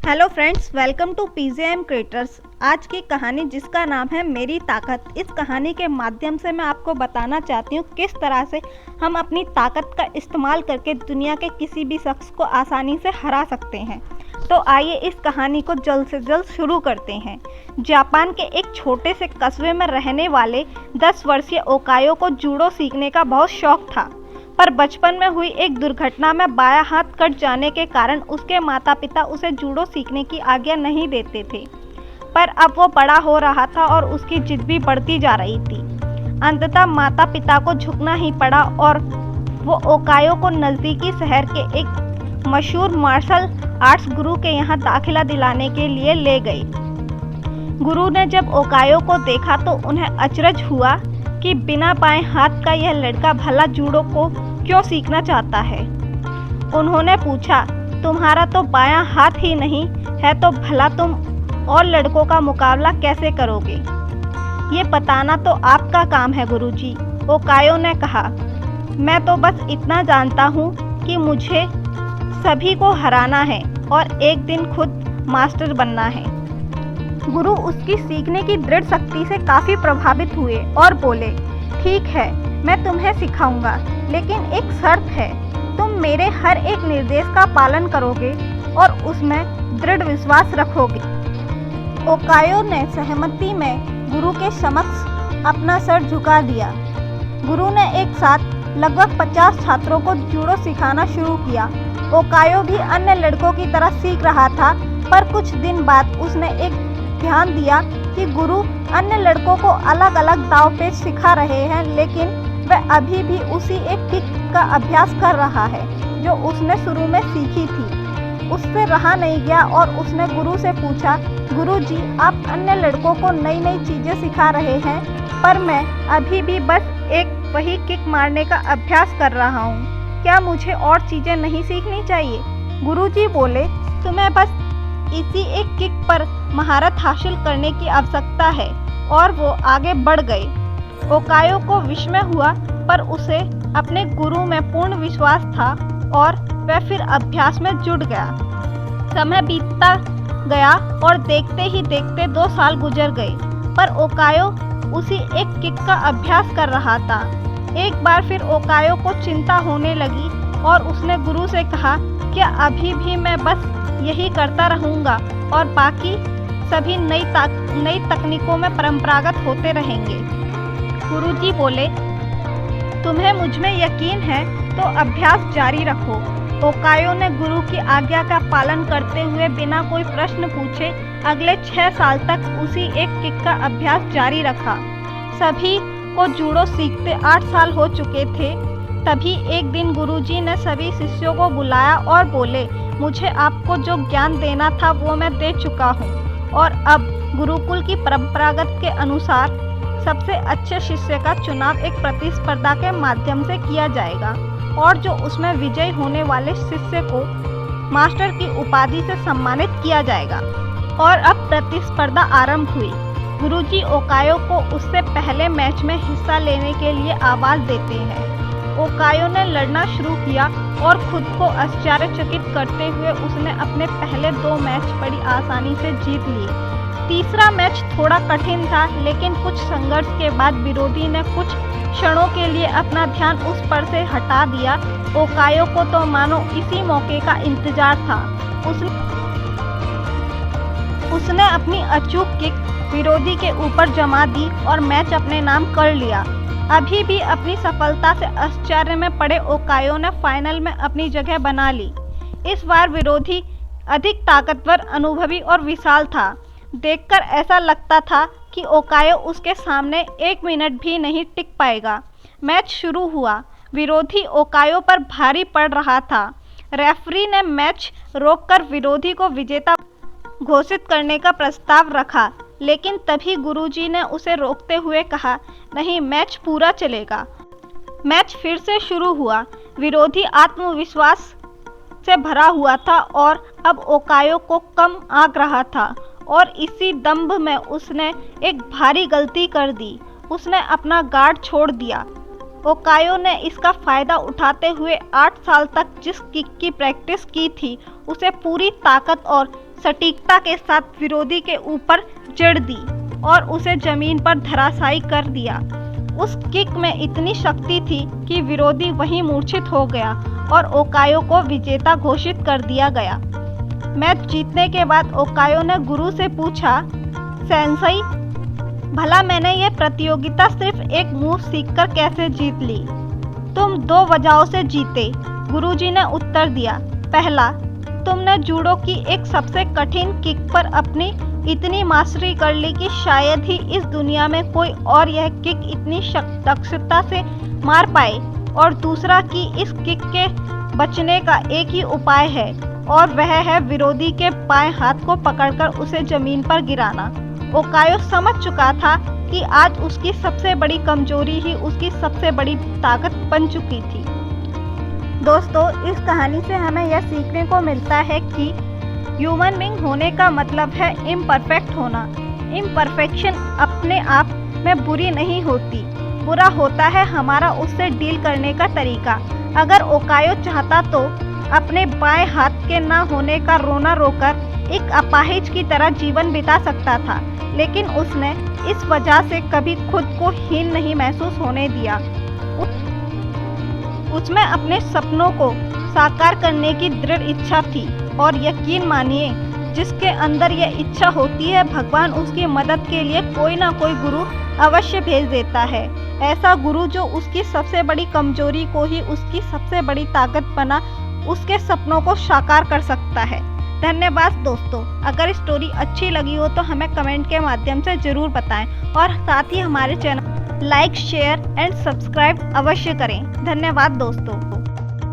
Hello friends, welcome to PJM creators. आज की कहानी जिसका नाम है मेरी ताकत। इस कहानी के माध्यम से मैं आपको बताना चाहती हूँ किस तरह से हम अपनी ताकत का इस्तेमाल करके दुनिया के किसी भी शख्स को आसानी से हरा सकते हैं। तो आइए इस कहानी को जल्द से जल्द शुरू करते हैं। जापान के एक छोटे से कस्बे में रहने वाले 10 वर्षीय ओकायो को जूडो सीखने का बहुत शौक था, पर बचपन में हुई एक दुर्घटना में बायां हाथ कट जाने के कारण उसके माता पिता उसे जूडो सीखने की आज्ञा नहीं देते थे। पर अब वो बड़ा हो रहा था और उसकी जिद भी बढ़ती जा रही थी। अंततः माता पिता को झुकना ही पड़ा और वो ओकायो को नज़दीकी शहर के एक मशहूर मार्शल आर्ट्स गुरु के यहाँ दाखिला दिलाने के लिए ले गए। गुरु ने जब ओकायो को देखा तो उन्हें अचरज हुआ कि बिना बाएं हाथ का यह लड़का भला जूडो को क्यों सीखना चाहता है। उन्होंने पूछा, तुम्हारा तो बायां हाथ ही नहीं है तो भला तुम और लड़कों का मुकाबला कैसे करोगे? ये बताना तो आपका काम है गुरुजी, ओकायो ने कहा। मैं तो बस इतना जानता हूँ कि मुझे सभी को हराना है और एक दिन खुद मास्टर बनना है। गुरु उसकी सीखने की दृढ़ शक्ति से काफ़ी प्रभावित हुए और बोले, ठीक है, मैं तुम्हें सिखाऊंगा, लेकिन एक शर्त है, तुम मेरे हर एक निर्देश का पालन करोगे और उसमें दृढ़ विश्वास रखोगे। ओकायो ने सहमति में गुरु के समक्ष अपना सर झुका दिया। गुरु ने एक साथ लगभग 50 छात्रों को जूडो सिखाना शुरू किया। ओकायो भी अन्य लड़कों की तरह सीख रहा था, पर कुछ दिन बाद उसने एक ध्यान दिया कि गुरु अन्य लड़कों को अलग अलग दाव पेच सिखा रहे हैं, लेकिन वह अभी भी उसी एक किक का अभ्यास कर रहा है जो उसने शुरू में सीखी थी। उससे रहा नहीं गया और उसने गुरु से पूछा, गुरुजी, आप अन्य लड़कों को नई नई चीज़ें सिखा रहे हैं, पर मैं अभी भी बस एक वही किक मारने का अभ्यास कर रहा हूँ। क्या मुझे और चीज़ें नहीं सीखनी चाहिए? गुरुजी बोले, तुम्हें बस इसी एक किक पर महारत हासिल करने की आवश्यकता है। और वो आगे बढ़ गए। ओकायो को विस्मय हुआ, पर उसे अपने गुरु में पूर्ण विश्वास था और वह फिर अभ्यास में जुट गया। समय बीतता गया और देखते ही देखते 2 साल गुजर गए, पर ओकायो उसी एक किक का अभ्यास कर रहा था। एक बार फिर ओकायो को चिंता होने लगी और उसने गुरु से कहा, क्या अभी भी मैं बस यही करता रहूँगा और बाकी सभी नई तकनीकों में परंपरागत होते रहेंगे? गुरुजी बोले, तुम्हें मुझ में यकीन है तो अभ्यास जारी रखो। ओकायो ने गुरु की आज्ञा का पालन करते हुए बिना कोई प्रश्न पूछे अगले 6 साल तक उसी एक किक का अभ्यास जारी रखा। सभी को जूडो सीखते 8 साल हो चुके थे। तभी एक दिन गुरुजी ने सभी शिष्यों को बुलाया और बोले, मुझे आपको जो ज्ञान देना था वो मैं दे चुका हूँ और अब गुरुकुल की परंपरागत के अनुसार सबसे अच्छे शिष्य का चुनाव एक प्रतिस्पर्धा के माध्यम से किया जाएगा और जो उसमें विजयी होने वाले शिष्य को मास्टर की उपाधि से सम्मानित किया जाएगा। और अब प्रतिस्पर्धा आरंभ हुई। गुरुजी ओकायो को उससे पहले मैच में हिस्सा लेने के लिए आवाज़ देते हैं। ओकायो ने लड़ना शुरू किया और खुद को आश्चर्यचकित करते हुए उसने अपने पहले 2 मैच बड़ी आसानी से जीत लिए। तीसरा मैच थोड़ा कठिन था, लेकिन कुछ संघर्ष के बाद विरोधी ने कुछ क्षणों के लिए अपना ध्यान उस पर से हटा दिया। ओकायो को तो मानो इसी मौके का इंतजार था। उसने अपनी अचूक किक विरोधी के ऊपर जमा दी और मैच अपने नाम कर लिया। अभी भी अपनी सफलता से आश्चर्य में पड़े ओकायो ने फाइनल में अपनी जगह बना ली। इस बार विरोधी अधिक ताकतवर, अनुभवी और विशाल था। देखकर ऐसा लगता था कि ओकायो उसके सामने 1 मिनट भी नहीं टिक पाएगा। मैच शुरू हुआ। विरोधी ओकायो पर भारी पड़ रहा था। रेफरी ने मैच रोककर विरोधी को विजेता घोषित करने का प्रस्ताव रखा, लेकिन तभी गुरुजी ने उसे रोकते हुए कहा, नहीं, मैच पूरा चलेगा। मैच फिर से शुरू हुआ। विरोधी आत्मविश्वास से भरा हुआ था और अब ओकायो को कम आंक रहा था और इसी दंभ में उसने एक भारी गलती कर दी। उसने अपना गार्ड छोड़ दिया। ओकायो ने इसका फ़ायदा उठाते हुए 8 साल तक जिस किक की प्रैक्टिस की थी उसे पूरी ताकत और सटीकता के साथ विरोधी के ऊपर जड़ दी और उसे जमीन पर धराशायी कर दिया। उस किक में इतनी शक्ति थी कि विरोधी वहीं मूर्छित हो गया और ओकायो को विजेता घोषित कर दिया गया। मैच जीतने के बाद ओकायो ने गुरु से पूछा, सेंसेई, भला मैंने ये प्रतियोगिता सिर्फ एक मूव सीखकर कैसे जीत ली? तुम 2 वजहों से जीते, गुरुजी ने उत्तर दिया। पहला, तुमने जूडो की एक सबसे कठिन किक पर अपनी इतनी मास्टरी कर ली कि शायद ही इस दुनिया में कोई और यह किक इतनी दक्षता से मार पाए। और दूसरा कि इस किक के बचने का एक ही उपाय है और वह है विरोधी के बाएं हाथ को पकड़कर उसे जमीन पर गिराना। ओकायो समझ चुका था कि आज उसकी सबसे बड़ी कमजोरी ही उसकी सबसे बड़ी ताकत बन चुकी थी। दोस्तों, इस कहानी से हमें यह सीखने को मिलता है कि ह्यूमन बीइंग होने का मतलब है इम्परफेक्ट होना। इम्परफेक्शन अपने आप में बुरी नहीं होती, बुरा होता है हमारा उससे डील करने का तरीका। अगर ओकायो चाहता तो अपने बाएं हाथ के ना होने का रोना रोकर एक अपाहिज की तरह जीवन बिता सकता था, लेकिन उसने इस वजह से कभी खुद को हीन नहीं महसूस होने दिया। उसमें अपने सपनों को साकार करने की दृढ़ इच्छा थी और यकीन मानिए, जिसके अंदर यह इच्छा होती है, भगवान उसकी मदद के लिए कोई ना कोई गुरु अवश्य भेज देता है। ऐसा गुरु जो उसकी सबसे बड़ी कमजोरी को ही उसकी सबसे बड़ी ताकत बना उसके सपनों को साकार कर सकता है। धन्यवाद दोस्तों। अगर स्टोरी अच्छी लगी हो तो हमें कमेंट के माध्यम से ज़रूर बताएं और साथ ही हमारे channel like, share and subscribe अवश्य करें। धन्यवाद दोस्तों।